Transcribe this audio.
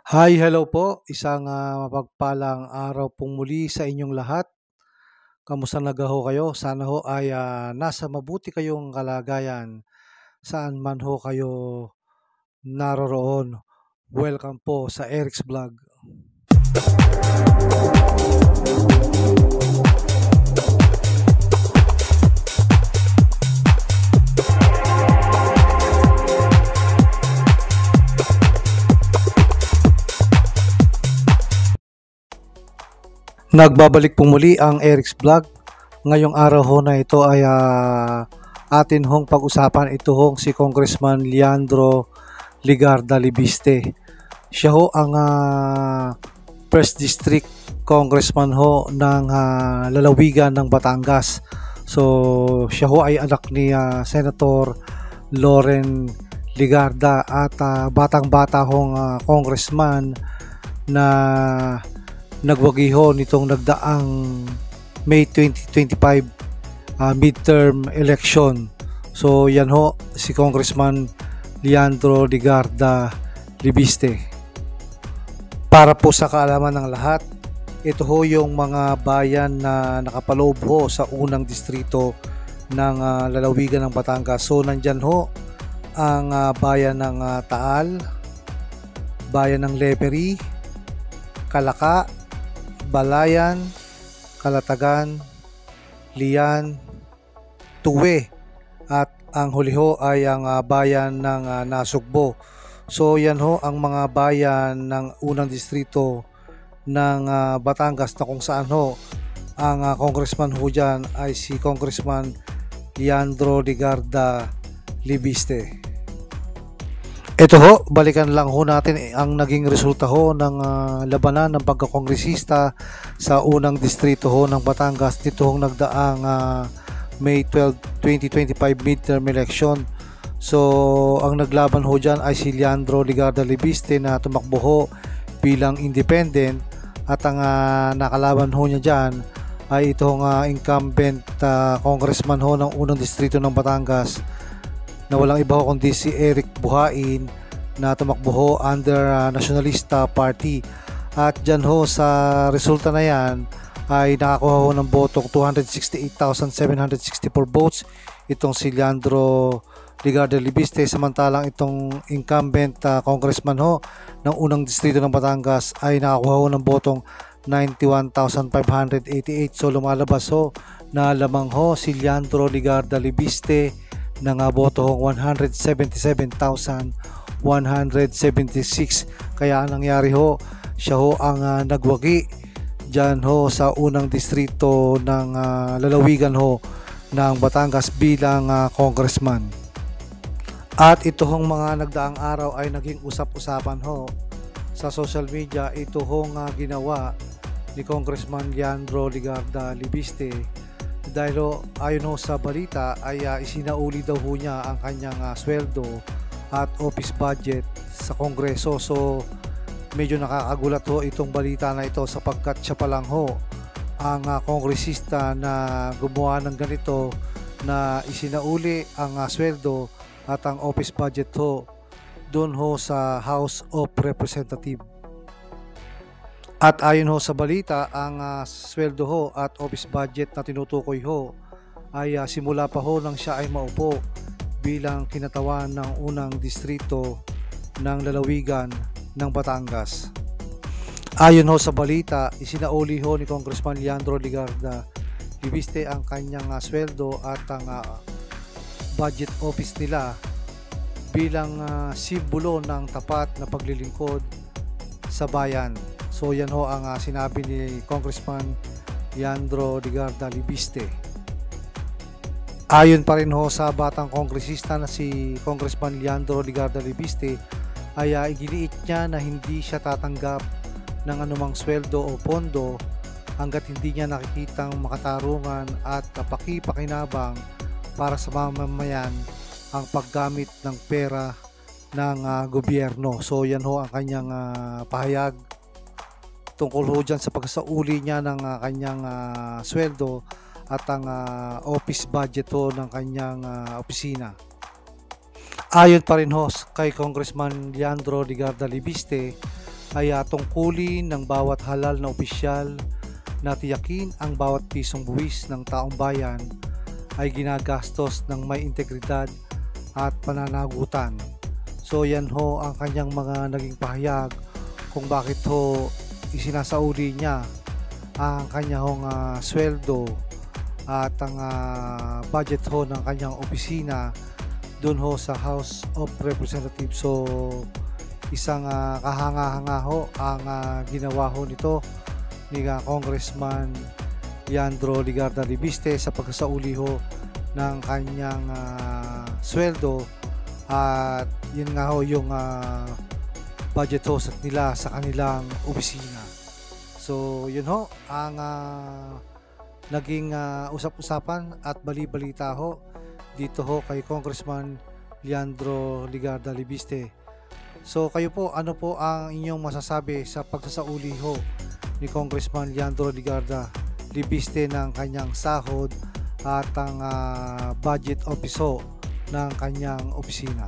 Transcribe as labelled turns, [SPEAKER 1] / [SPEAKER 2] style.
[SPEAKER 1] Hi, hello po. Isang mapagpalang araw pong muli sa inyong lahat. Kamusta na ho kayo? Sana ho ay nasa mabuti kayong kalagayan saan man ho kayo naroroon. Welcome po sa Eric's Vlog. Nagbabalik po muli ang Eric's Vlog. Ngayong araw ho na ito ay atin hong pag-usapan ito hong si Congressman Leandro Ligarda Libiste. Siya ho ang First District Congressman ho ng lalawigan ng Batangas. So siya ho ay anak ni Senator Loren Ligarda at batang-bata hong congressman na nagwagi ho nitong nagdaang May 2025 midterm election. So yan ho si Congressman Leandro Ligarda Libiste. Para po sa kaalaman ng lahat, ito ho yung mga bayan na nakapaloob ho sa unang distrito ng lalawigan ng Batangas. So nandyan ho ang bayan ng Taal, bayan ng Lepery, Calaca, Balayan, Calatagan, Lian, Tuwe at ang huli ho ay ang bayan ng Nasugbo. So yan ho ang mga bayan ng unang distrito ng Batangas na kung saan ho ang congressman ho dyan ay si Congressman Leandro Ligarda Libiste. Ito ho, balikan lang ho natin ang naging resulta ho ng labanan ng pagkakongresista sa unang distrito ho ng Batangas nito hong nagdaang May 12, 2025 midterm election. So, ang naglaban ho dyan ay si Leandro Ligarda Libiste na tumakbo ho bilang independent at ang nakalaban ho niya dyan ay itong incumbent congressman ho ng unang distrito ng Batangas na walang iba ho kundi si Eric Buhain na tumakbo ho under Nationalista Party. At dyan ho sa resulta na yan ay nakakuha ho ng botong 268,764 votes itong si Leandro Ligarda Libiste, samantalang itong incumbent congressman ho ng unang distrito ng Batangas ay nakakuha ho ng botong 91,588. So lumalabas ho na lamang ho si Leandro Ligarda Libiste ng boto hong 177,176. Kaya ang nangyari ho, siya ho ang nagwagi dyan ho sa unang distrito ng lalawigan ho ng Batangas bilang congressman. At ito hong mga nagdaang araw ay naging usap-usapan ho sa social media. Ito hong ginawa ni Congressman Leandro Ligarda Libiste dahil ayon ho sa balita ay isinauli daw ho niya ang kanyang sweldo at office budget sa Kongreso. So medyo nakakagulat ho itong balita na ito sapagkat siya pa lang ho ang kongresista na gumawa ng ganito na isinauli ang sweldo at ang office budget ho doon ho sa House of Representatives. At ayon ho sa balita, ang sweldo ho at office budget na tinutukoy ho ay simula pa ho nang siya ay maupo bilang kinatawan ng unang distrito ng lalawigan ng Batangas. Ayon ho sa balita, isinauli ho ni Congressman Leandro Ligarda Libiste ang kanyang sweldo at ang budget office nila bilang simbolo ng tapat na paglilingkod sa bayan. So yan ho ang sinabi ni Congressman Leandro Ligarda Libiste. Ayon pa rin ho sa batang kongresista na si Congressman Leandro Ligarda Libiste ay iginiit niya na hindi siya tatanggap ng anumang sweldo o pondo hanggat hindi niya nakikitang makatarungan at pakipakinabang para sa mamamayan ang paggamit ng pera ng gobyerno. So yan ho ang kanyang pahayag tungkol ho dyan sa pagsauli niya ng kanyang sweldo at ang office budget ho ng kanyang opisina. Ayon pa rin ho kay Congressman Leandro Ligarda Libiste ay tungkulin ng bawat halal na opisyal na tiyakin ang bawat pisong buwis ng taong bayan ay ginagastos ng may integridad at pananagutan. So yan ho ang kanyang mga naging pahayag kung bakit ho isinasauli niya ang kanyang sweldo at ang budget ho ng kanyang opisina doon ho sa House of Representatives. So isang kahanga-hanga ho ang ginawa ho nito ni Congressman Leandro Ligarda Libiste sa pagsasauli ho ng kanyang sweldo, at yun nga ho yung budget ho nila sa kanilang opisina. So yun ho ang naging usap-usapan at bali-balita ho dito ho kay Congressman Leandro Ligarda Libiste. So kayo po, ano po ang inyong masasabi sa pagsasauli ho ni Congressman Leandro Ligarda Libiste ng kanyang sahod at ang budget office ho ng kanyang opisina?